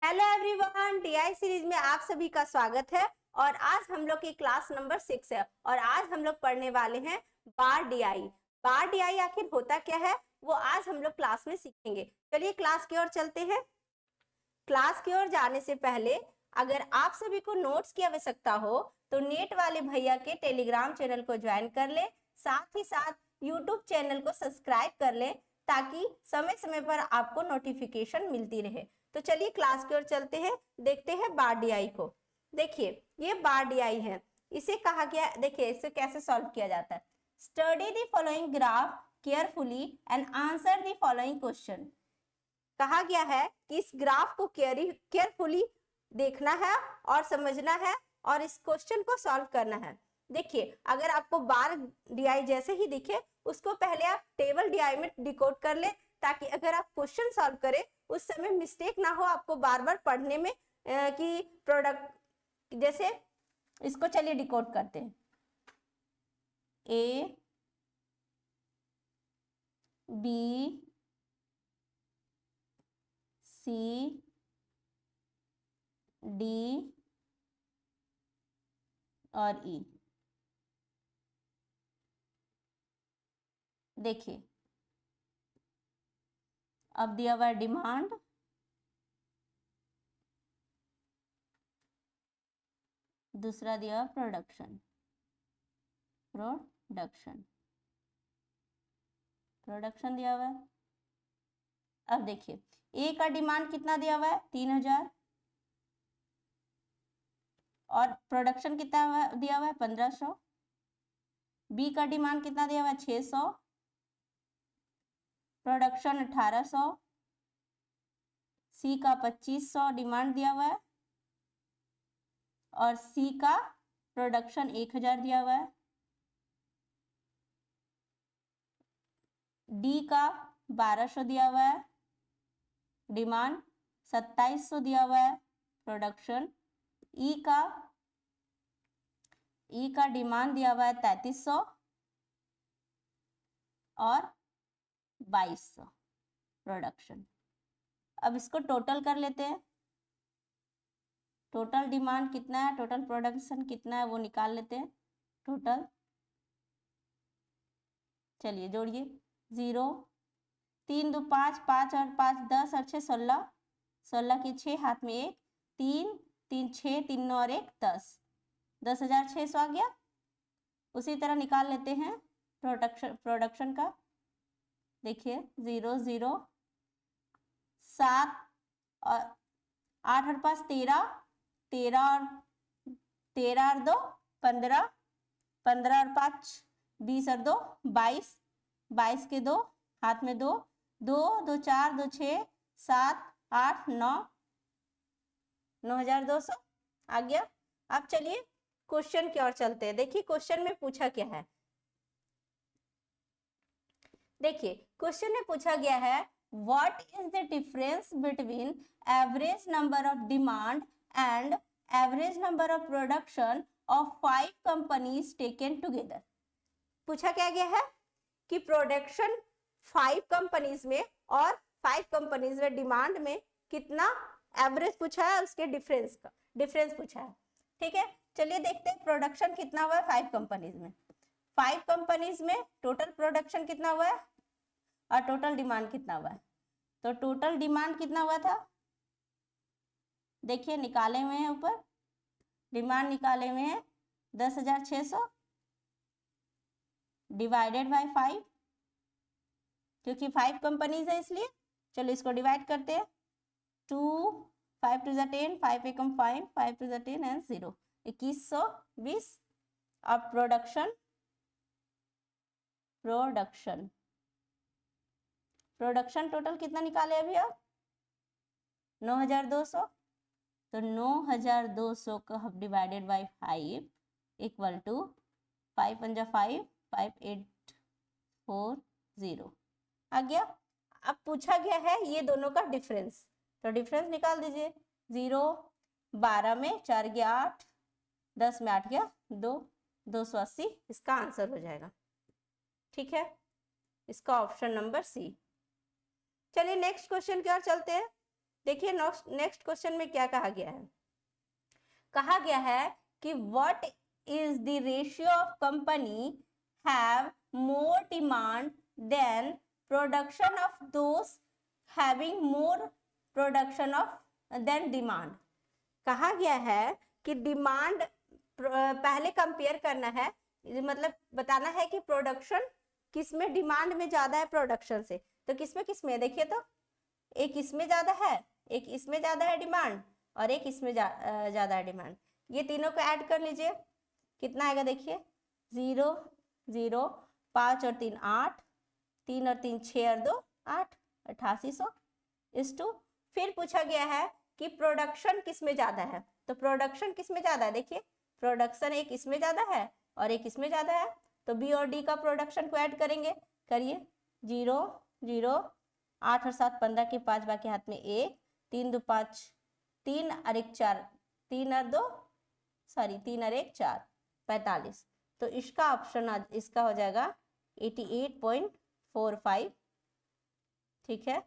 Hello everyone, TI series में आप सभी का स्वागत है। और आज हम लोग की क्लास नंबर 6 है और आज हम लोग पढ़ने वाले हैं बार डीआई। बार डीआई आखिर होता क्या है वो आज हम लोग क्लास में सीखेंगे। चलिए क्लास की ओर चलते हैं। क्लास की ओर जाने से पहले अगर आप सभी को नोट्स की आवश्यकता हो तो नेट वाले भैया के टेलीग्राम चैनल को ज्वाइन कर ले, साथ ही साथ यूट्यूब चैनल को सब्सक्राइब कर ले ताकि समय समय पर आपको नोटिफिकेशन मिलती रहे। तो चलिए क्लास की ओर चलते हैं, देखते हैं बार डीआई को। देखिए ये बार डीआई है, इसे कहा गया, देखिए इसे कैसे सॉल्व किया जाता है। Study the following graph carefully and answer the following question. कहा गया है कि इस ग्राफ को केयरफुली देखना है और समझना है और इस क्वेश्चन को सॉल्व करना है। देखिए अगर आपको बार डीआई जैसे ही दिखे उसको पहले आप टेबल डीआई में डिकोड कर ले ताकि अगर आप क्वेश्चन सॉल्व करें उस समय मिस्टेक ना हो आपको बार बार पढ़ने में कि प्रोडक्ट जैसे इसको चलिए डिकोड करते हैं। ए बी सी डी और ई। देखिए अब दिया हुआ डिमांड, दूसरा दिया प्रोडक्शन दिया हुआ है। अब देखिए ए का डिमांड कितना दिया हुआ है 3000 और प्रोडक्शन कितना दिया हुआ है 1500। बी का डिमांड कितना दिया हुआ है 600, प्रोडक्शन 1800। सी का 2500 डिमांड दिया हुआ है और सी का प्रोडक्शन 1000 दिया हुआ है। डी का 1200 दिया हुआ है, डिमांड 2700 दिया हुआ है, प्रोडक्शन। ई का डिमांड दिया हुआ है 3300 और 2200 प्रोडक्शन। अब इसको टोटल कर लेते हैं, टोटल डिमांड कितना है, टोटल प्रोडक्शन कितना है वो निकाल लेते हैं। टोटल चलिए जोड़िए, 0 3 2 5, 5 और 5 10 और 6 16, 16 के 6 हाथ में 1, 3 3 6 3 9 और 1 10, 10,600 आ गया। उसी तरह निकाल लेते हैं प्रोडक्शन का। देखिए 0 0 7 और 8 और 5 13, 13 और 2 15, 15 और 5 20 और 2 22, 22 के 2 हाथ में 2 2 2 4 2 6 7 8 9, 9200 आ गया। अब चलिए क्वेश्चन की ओर चलते हैं। देखिए क्वेश्चन में पूछा क्या है। देखिए क्वेश्चन में पूछा गया है what is the difference between average number of demand and average number of production of 5 companies taken together. पूछा क्या गया है कि प्रोडक्शन 5 कंपनीज में और 5 कंपनीज में डिमांड में कितना एवरेज पूछा है, उसके डिफरेंस पूछा है। ठीक है, चलिए देखते हैं प्रोडक्शन कितना हुआ है 5 कंपनीज में। 5 कंपनीज में टोटल प्रोडक्शन कितना हुआ है और टोटल डिमांड कितना हुआ है। तो टोटल डिमांड कितना हुआ था, देखिए निकाले हुए हैं ऊपर, डिमांड निकाले हुए हैं 10,600 डिवाइडेड बाय 5, क्योंकि 5 कंपनीज है इसलिए। चलो इसको डिवाइड करते हैं। 2 5 टू 10, 5 एकम 5, 5 टू 10 एंड 0, 2120। और प्रोडक्शन टोटल कितना निकाले अभी आप 9200। तो 9200 को हम डिवाइडेड बाय 5 इक्वल टू 5 पंजा 5, 5 8 4 0 आ गया। अब पूछा गया है ये दोनों का डिफरेंस, तो डिफरेंस निकाल दीजिए। 0 12 में 4 गया 8, 10 में 8 गया 2, 280 इसका आंसर हो जाएगा। ठीक है, इसका ऑप्शन नंबर सी। चलिए नेक्स्ट क्वेश्चन की ओर चलते हैं। देखिए नेक्स्ट क्वेश्चन में क्या कहा गया है, कहा गया है कि what is the ratio of company have more demand than production of those having more production of than demand. कहा गया है कि डिमांड पहले कंपेयर करना है, मतलब बताना है कि प्रोडक्शन किसमें डिमांड में ज्यादा है प्रोडक्शन से। तो किसमें देखिए तो एक इसमें ज्यादा है, एक इसमें ज्यादा है डिमांड, और एक इसमें ज्यादा है डिमांड। ये तीनों को ऐड कर लीजिए, कितना आएगा देखिए, 0 0 5 और 3 8, 3 और 3 6 और 2 8, 8800 इस टू। फिर पूछा गया है कि प्रोडक्शन किसमें ज्यादा है, तो प्रोडक्शन किसमें ज्यादा है, देखिए प्रोडक्शन एक इसमें ज्यादा है और एक इसमें ज्यादा है, तो बी और डी का प्रोडक्शन को ऐड करेंगे, करिए 0 0 8 और 7 15 के 5 बाकी हाथ में 1, 3 2 5, 3 और 1 4, 3 और 2 सॉरी 3 और 1 4, 45। तो इसका ऑप्शन इसका हो जाएगा 88.45, ठीक है।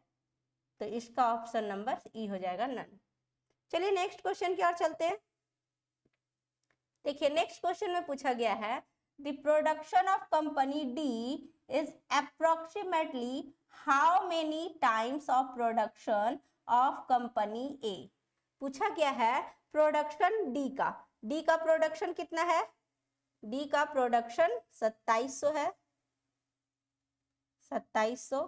तो इसका ऑप्शन नंबर ई हो जाएगा नन। चलिए नेक्स्ट क्वेश्चन की ओर चलते हैं। देखिए नेक्स्ट क्वेश्चन में पूछा गया है the production of company D is approximately how many times of production of company A. पूछा गया है प्रोडक्शन डी का प्रोडक्शन कितना है, डी का प्रोडक्शन 2700 है, 2700।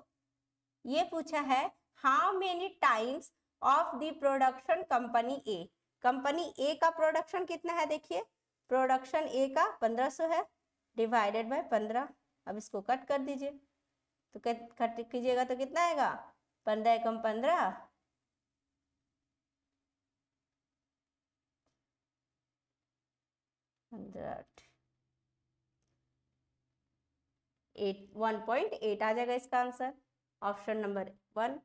ये पूछा है how many times of the production company A का प्रोडक्शन कितना है, देखिए प्रोडक्शन ए का 1500 है, डिवाइडेड बाय 15। अब इसको कट कर दीजिए, तो कट कीजिएगा तो कितना आएगा, 15 एकम 15, 1.8 आ जाएगा इसका आंसर, ऑप्शन नंबर 1।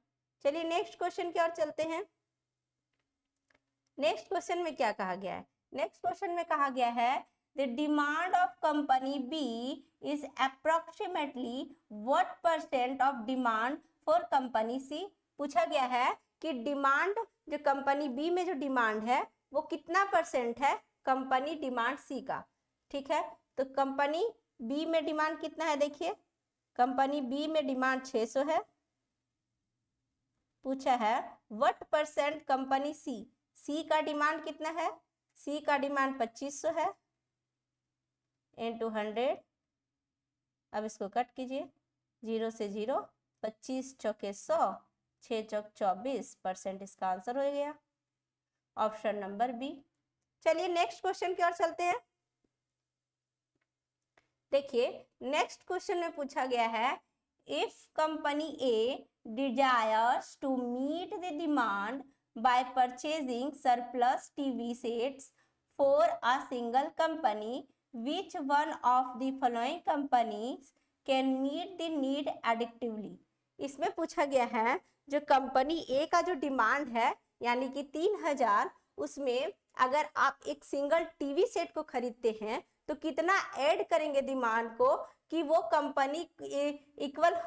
चलिए नेक्स्ट क्वेश्चन की ओर चलते हैं। नेक्स्ट क्वेश्चन में क्या कहा गया है, नेक्स्ट क्वेश्चन में कहा गया है the demand of company B is approximately what percent of demand for company C. पूछा गया है कि डिमांड जो कंपनी बी में जो डिमांड है वो कितना परसेंट है कंपनी डिमांड सी का, ठीक है। तो कंपनी बी में डिमांड कितना है, देखिए कंपनी बी में डिमांड 600 है। पूछा है व्हाट परसेंट कंपनी सी का डिमांड कितना है, सी का डिमांड 2500 है, into 100। अब इसको कट कीजिए, 0 से 0, 25 चौके 100, 6 चौक 24%, इसका आंसर हो गया ऑप्शन नंबर बी। चलिए नेक्स्ट क्वेश्चन की ओर चलते हैं। देखिए नेक्स्ट क्वेश्चन में पूछा गया है if company A desires to meet the demand by purchasing surplus TV sets for a single company, which one of the following companies can meet the need additively। इसमें पूछा गया है जो कंपनी ए का जो डिमांड है यानी कि 3000, उसमें अगर आप एक सिंगल टीवी सेट को खरीदते हैं तो कितना ऐड करेंगे डिमांड को कि वो कंपनी इक्वल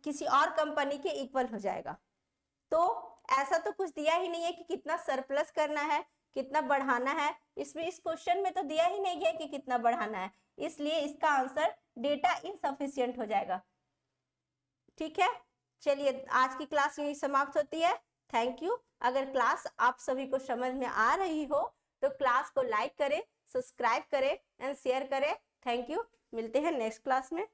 किसी और कंपनी के इक्वल हो जाएगा। तो ऐसा तो कुछ दिया ही नहीं है कि कितना सरप्लस करना है, कितना बढ़ाना है, इसमें इस क्वेश्चन में तो दिया ही नहीं है कि कितना बढ़ाना है, इसलिए इसका आंसर डेटा इनसफिशिएंट हो जाएगा, ठीक है। चलिए आज की क्लास यही समाप्त होती है, थैंक यू। अगर क्लास आप सभी को समझ में आ रही हो तो क्लास को लाइक करें, सब्सक्राइब करें एंड शेयर करें, थैंक यू। मिलते हैं नेक्स्ट क्लास में।